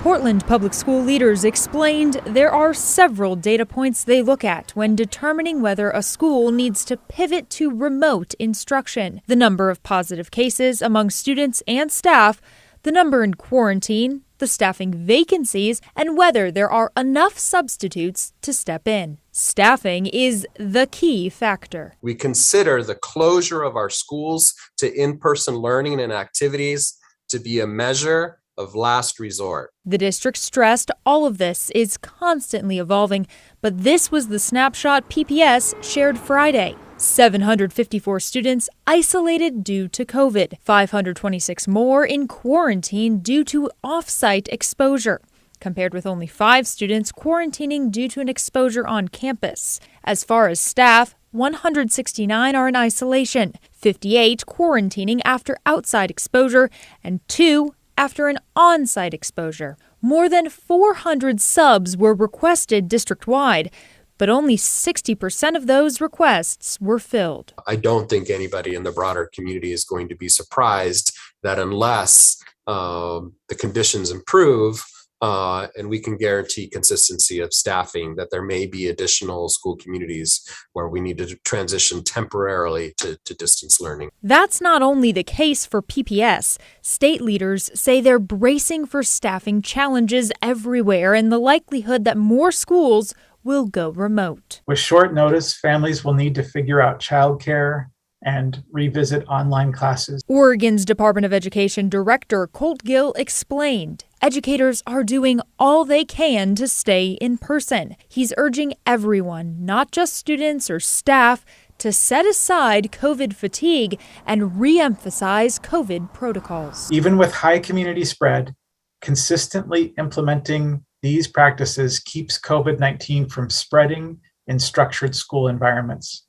Portland public school leaders explained there are several data points they look at when determining whether a school needs to pivot to remote instruction. The number of positive cases among students and staff, the number in quarantine, the staffing vacancies, and whether there are enough substitutes to step in. Staffing is the key factor. We consider the closure of our schools to in-person learning and activities to be a measure of last resort. The district stressed all of this is constantly evolving, but this was the snapshot PPS shared Friday. 754 students isolated due to COVID, 526 more in quarantine due to off-site exposure, compared with only 5 students quarantining due to an exposure on campus. As far as staff, 169 are in isolation, 58 quarantining after outside exposure, and 2 after an on-site exposure. More than 400 subs were requested district-wide, but only 60% of those requests were filled. I don't think anybody in the broader community is going to be surprised that unless the conditions improve and we can guarantee consistency of staffing, that there may be additional school communities where we need to transition temporarily to distance learning. That's not only the case for PPS. State leaders say they're bracing for staffing challenges everywhere and the likelihood that more schools will go remote. With short notice, families will need to figure out childcare and revisit online classes. Oregon's Department of Education Director Colt Gill explained educators are doing all they can to stay in person. He's urging everyone, not just students or staff, to set aside COVID fatigue and re-emphasize COVID protocols. Even with high community spread, consistently implementing these practices keeps COVID-19 from spreading in structured school environments.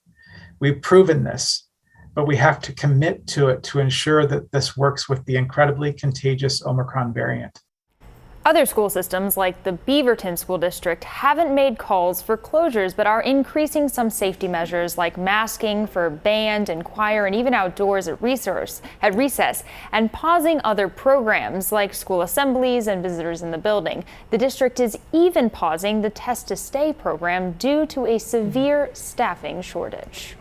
We've proven this, but we have to commit to it to ensure that this works with the incredibly contagious Omicron variant. Other school systems like the Beaverton School District haven't made calls for closures, but are increasing some safety measures like masking for band and choir and even outdoors at recess, and pausing other programs like school assemblies and visitors in the building. The district is even pausing the Test to Stay program due to a severe staffing shortage.